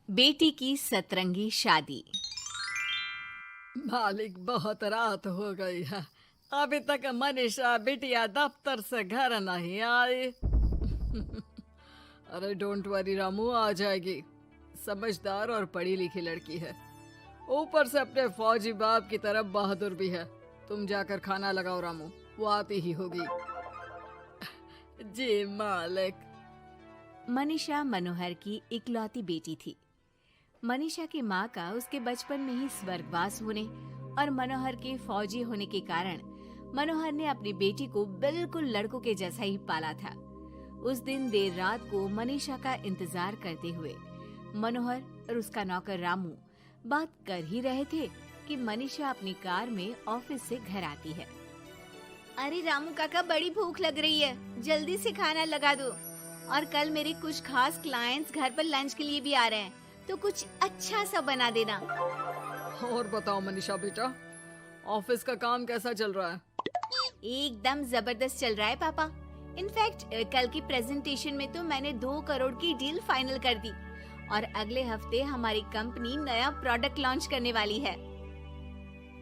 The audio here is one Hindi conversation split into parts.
बेटी की सतरंगी शादी। मालिक, बहुत रात हो गई है। अभी तक मनीषा बिटिया दफ्तर से घर नहीं आई। अरे डोंट वरी रामू, आ जाएगी। समझदार और पढ़ी लिखी लड़की है, ऊपर से अपने फौजी बाप की तरफ बहादुर भी है। तुम जाकर खाना लगाओ रामू, वो आती ही होगी। जी मालिक। मनीषा मनोहर की इकलौती बेटी थी। मनीषा की माँ का उसके बचपन में ही स्वर्गवास होने और मनोहर के फौजी होने के कारण मनोहर ने अपनी बेटी को बिल्कुल लड़कों के जैसा ही पाला था। उस दिन देर रात को मनीषा का इंतजार करते हुए मनोहर और उसका नौकर रामू बात कर ही रहे थे कि मनीषा अपनी कार में ऑफिस से घर आती है। अरे रामू काका, बड़ी भूख लग रही है, जल्दी से खाना लगा दो। और कल मेरे कुछ खास क्लाइंट्स घर पर लंच के लिए भी आ रहे हैं, तो कुछ अच्छा सा बना देना। और बताओ मनीषा बेटा, ऑफिस का काम कैसा चल रहा है? एकदम जबरदस्त चल रहा है पापा। इनफैक्ट कल की प्रेजेंटेशन में तो मैंने 2 करोड़ की डील फाइनल कर दी और अगले हफ्ते हमारी कंपनी नया प्रोडक्ट लॉन्च करने वाली है।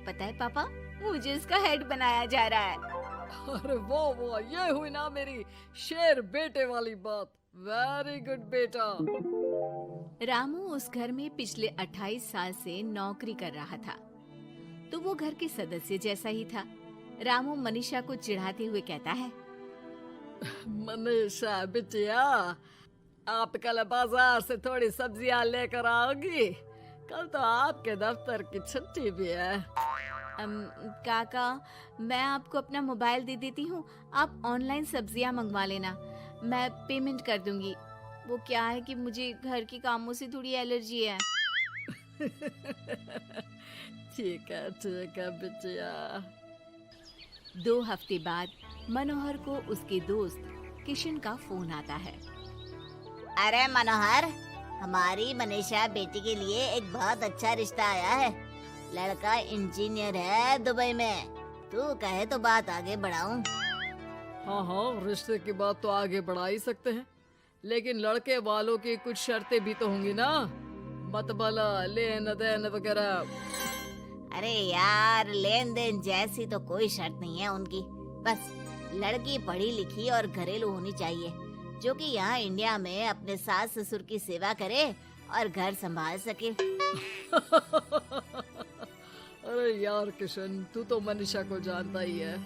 पता है पापा, मुझे इसका हेड बनाया जा रहा है। अरे वो ये हुई ना मेरी शेर बेटे वाली बात। वेरी गुड बेटा। रामू उस घर में पिछले 28 साल से नौकरी कर रहा था, तो वो घर के सदस्य जैसा ही था। रामू मनीषा को चिढ़ाते हुए कहता है, मनीषा बिटिया, आप कल बाजार से थोड़ी सब्जियां लेकर आओगी? कल तो आपके दफ्तर की छुट्टी भी है। काका, मैं आपको अपना मोबाइल दे देती हूँ, आप ऑनलाइन सब्जियाँ मंगवा लेना, मैं पेमेंट कर दूंगी। वो क्या है कि मुझे घर के कामों से थोड़ी एलर्जी है। ठीक है बिटिया। 2 हफ्ते बाद मनोहर को उसके दोस्त किशन का फोन आता है। अरे मनोहर, हमारी मनीषा बेटी के लिए एक बहुत अच्छा रिश्ता आया है। लड़का इंजीनियर है दुबई में। तू कहे तो बात आगे बढ़ाऊं? हाँ, रिश्ते की बात तो आगे बढ़ा ही सकते हैं, लेकिन लड़के वालों की कुछ शर्तें भी तो होंगी ना, मतबला लेन देन वगैरह। अरे यार, लेन देन जैसी तो कोई शर्त नहीं है उनकी। बस लड़की पढ़ी लिखी और घरेलू होनी चाहिए, जो कि यहाँ इंडिया में अपने सास ससुर की सेवा करे और घर संभाल सके। अरे यार किशन, तू तो मनीषा को जानता ही है।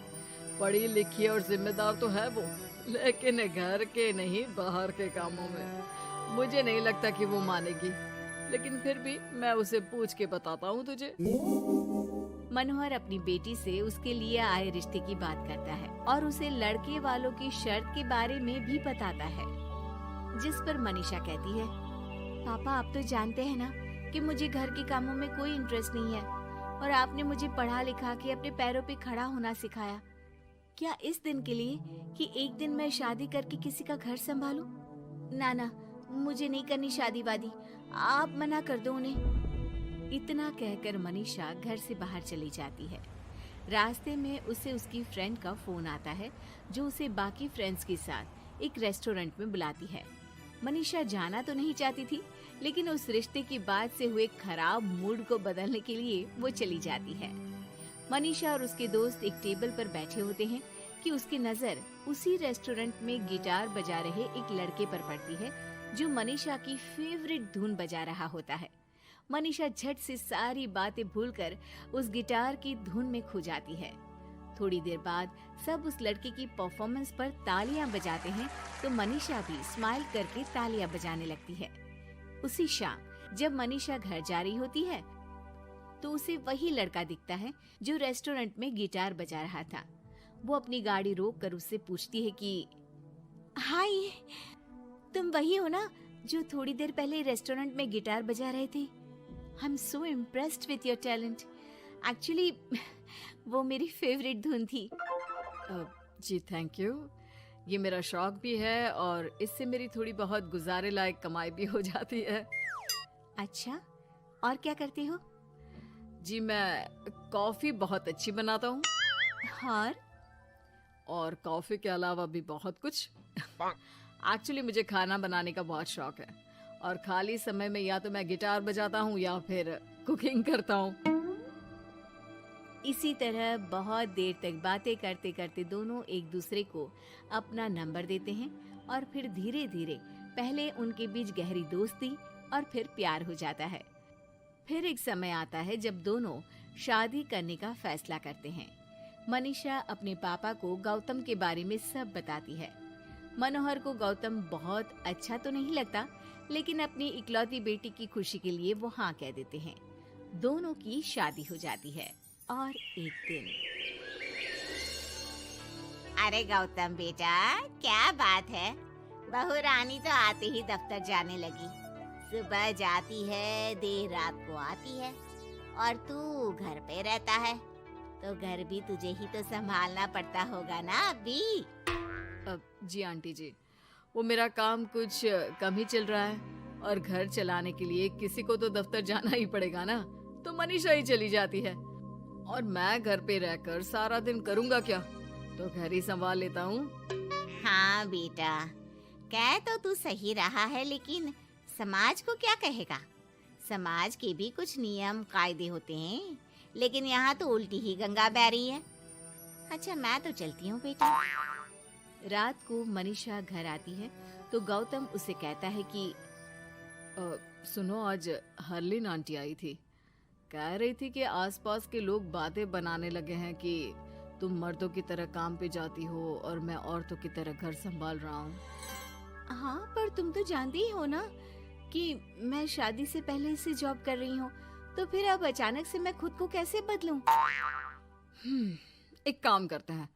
पढ़ी लिखी और जिम्मेदार तो है वो, लेकिन घर के नहीं बाहर के कामों में मुझे नहीं लगता कि वो मानेगी। लेकिन फिर भी मैं उसे पूछ के बताता हूँ तुझे। मनोहर अपनी बेटी से उसके लिए आए रिश्ते की बात करता है और उसे लड़के वालों की शर्त के बारे में भी बताता है, जिस पर मनीषा कहती है, पापा आप तो जानते हैं ना कि मुझे घर के कामों में कोई इंटरेस्ट नहीं है और आपने मुझे पढ़ा लिखा के अपने पैरों पे खड़ा होना सिखाया। क्या इस दिन के लिए कि एक दिन मैं शादी करके किसी का घर संभालूं? ना, मुझे नहीं करनी शादी वादी, आप मना कर दो उन्हें। इतना कहकर मनीषा घर से बाहर चली जाती है। रास्ते में उसे उसकी फ्रेंड का फोन आता है, जो उसे बाकी फ्रेंड्स के साथ एक रेस्टोरेंट में बुलाती है। मनीषा जाना तो नहीं चाहती थी, लेकिन उस रिश्ते की बात से हुए खराब मूड को बदलने के लिए वो चली जाती है। मनीषा और उसके दोस्त एक टेबल पर बैठे होते हैं कि उसकी नजर उसी रेस्टोरेंट में गिटार बजा रहे एक लड़के पर पड़ती है, जो मनीषा की फेवरेट धुन बजा रहा होता है। मनीषा झट से सारी बातें भूलकर उस गिटार की धुन में खो जाती है। थोड़ी देर बाद सब उस लड़के की परफॉर्मेंस पर तालियां बजाते हैं, तो मनीषा भी स्माइल करके तालियां बजाने लगती है। उसी शाम जब मनीषा घर जा रही होती है, तो उसे वही लड़का दिखता है जो रेस्टोरेंट में गिटार बजा रहा था। वो अपनी गाड़ी रोककर उससे पूछती है कि हाय, तुम वही हो ना जो थोड़ी देर पहले रेस्टोरेंट में गिटार बजा रहे थे? I am so impressed with your talent. Actually वो मेरी फेवरेट धुन थी। जी थैंक यू। ये मेरा शौक भी है और इससे मेरी थोड़ी बहुत गुजारे लायक कमाई भी हो जाती है। अच्छा, और क्या करते हो? जी मैं कॉफी बहुत अच्छी बनाता हूँ, और कॉफी के अलावा भी बहुत कुछ। एक्चुअली मुझे खाना बनाने का बहुत शौक है और खाली समय में या तो मैं गिटार बजाता हूँ या फिर कुकिंग करता हूँ। इसी तरह बहुत देर तक बातें करते करते दोनों एक दूसरे को अपना नंबर देते हैं और फिर धीरे धीरे पहले उनके बीच गहरी दोस्ती और फिर प्यार हो जाता है। फिर एक समय आता है जब दोनों शादी करने का फैसला करते हैं। मनीषा अपने पापा को गौतम के बारे में सब बताती है। मनोहर को गौतम बहुत अच्छा तो नहीं लगता, लेकिन अपनी इकलौती बेटी की खुशी के लिए वो हाँ कह देते हैं। दोनों की शादी हो जाती है। और एक दिन, अरे गौतम बेटा, क्या बात है, बहू रानी तो आते ही दफ्तर जाने लगी। सुबह जाती है, देर रात को आती है, और तू घर पे रहता है, तो घर भी तुझे ही तो संभालना पड़ता होगा ना अभी। जी आंटी जी, वो मेरा काम कुछ कम ही चल रहा है और घर चलाने के लिए किसी को तो दफ्तर जाना ही पड़ेगा ना, तो मनीषा ही चली जाती है और मैं घर पे रहकर सारा दिन करूँगा क्या, तो घर ही संभाल लेता हूँ। हाँ बेटा, कह तो तू सही रहा है, लेकिन समाज को क्या कहेगा? समाज के भी कुछ नियम कायदे होते हैं, लेकिन यहाँ तो उल्टी ही गंगा बह रही है। अच्छा, मैं तो चलती हूँ बेटा। रात को मनीषा घर आती है तो गौतम उसे कहता है कि सुनो, आज हरलीन आंटी आई थी, कह रही थी कि आसपास के लोग बातें बनाने लगे हैं कि तुम मर्दों की तरह काम पे जाती हो और मैं औरतों की तरह घर संभाल रहा हूँ। हाँ, पर तुम तो जानती ही हो ना कि मैं शादी से पहले से जॉब कर रही हूँ, तो फिर अब अचानक से मैं खुद को कैसे बदलूं? एक काम करते हैं,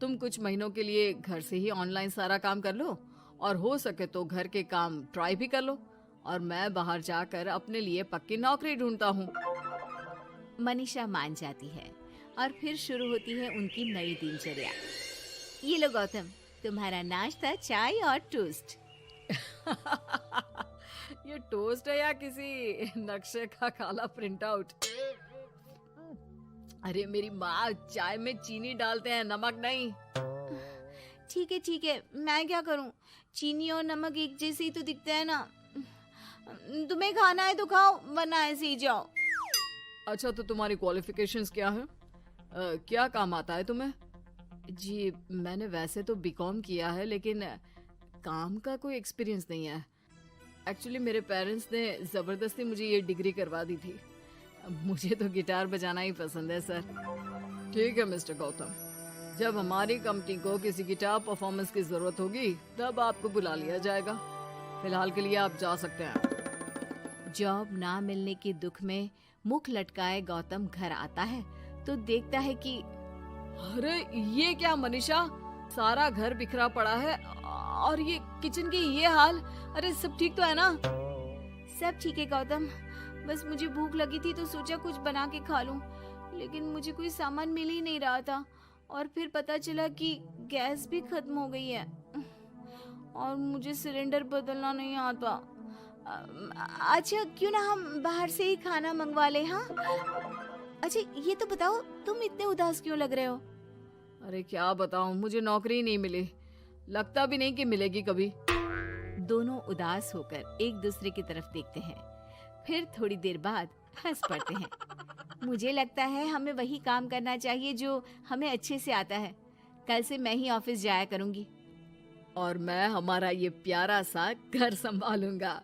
तुम कुछ महीनों के लिए घर से ही ऑनलाइन सारा काम कर लो और हो सके तो घर के काम ट्राई भी कर लो, और मैं बाहर जाकर अपने लिए पक्की नौकरी ढूंढता हूँ। मनीषा मान जाती है और फिर शुरू होती है उनकी नई दिनचर्या। ये लो गौतम, तुम्हारा नाश्ता, चाय और टोस्ट। ये टोस्ट है या किसी नक्शे का काला प्रिंट आउट? अरे मेरी माँ चाय में चीनी डालते हैं, नमक नहीं। ठीक है, मैं क्या करूं? चीनी और नमक एक जैसे ही तो दिखता है ना। तुम्हें खाना है तो खाओ, वरना ऐसे ही जाओ। अच्छा, तो तुम्हारी क्वालिफिकेशंस क्या है? क्या काम आता है तुम्हें? जी, मैंने वैसे तो बीकॉम किया है, लेकिन काम का कोई एक्सपीरियंस नहीं है। एक्चुअली मेरे पेरेंट्स ने ज़बरदस्ती मुझे ये डिग्री करवा दी थी। मुझे तो गिटार बजाना ही पसंद है सर। ठीक है मिस्टर गौतम, जब हमारी कंपनी को किसी गिटार परफॉर्मेंस की ज़रूरत होगी तब आपको बुला लिया जाएगा। फिलहाल के लिए आप जा सकते हैं। जॉब ना मिलने के दुख में मुख लटकाए गौतम घर आता है तो देखता है कि अरे ये क्या मनीषा, सारा घर बिखरा पड़ा है और ये किचन की ये हाल। अरे सब ठीक तो है ना? सब ठीक है गौतम, बस मुझे भूख लगी थी तो सोचा कुछ बना के खा लूं, लेकिन मुझे कोई सामान मिल ही नहीं रहा था और फिर पता चला कि गैस भी खत्म हो गई है और मुझे सिलेंडर बदलना नहीं आता। अच्छा, क्यों ना हम बाहर से ही खाना मंगवा ले? हाँ, अच्छा ये तो बताओ, तुम इतने उदास क्यों लग रहे हो? अरे क्या बताऊं, मुझे नौकरी नहीं मिली, लगता भी नहीं कि मिलेगी कभी। दोनों उदास होकर एक दूसरे की तरफ देखते हैं, फिर थोड़ी देर बाद हंस पड़ते हैं। मुझे लगता है हमें वही काम करना चाहिए जो हमें अच्छे से आता है। कल से मैं ही ऑफिस जाया करूंगी और मैं हमारा ये प्यारा सा घर संभालूंगा।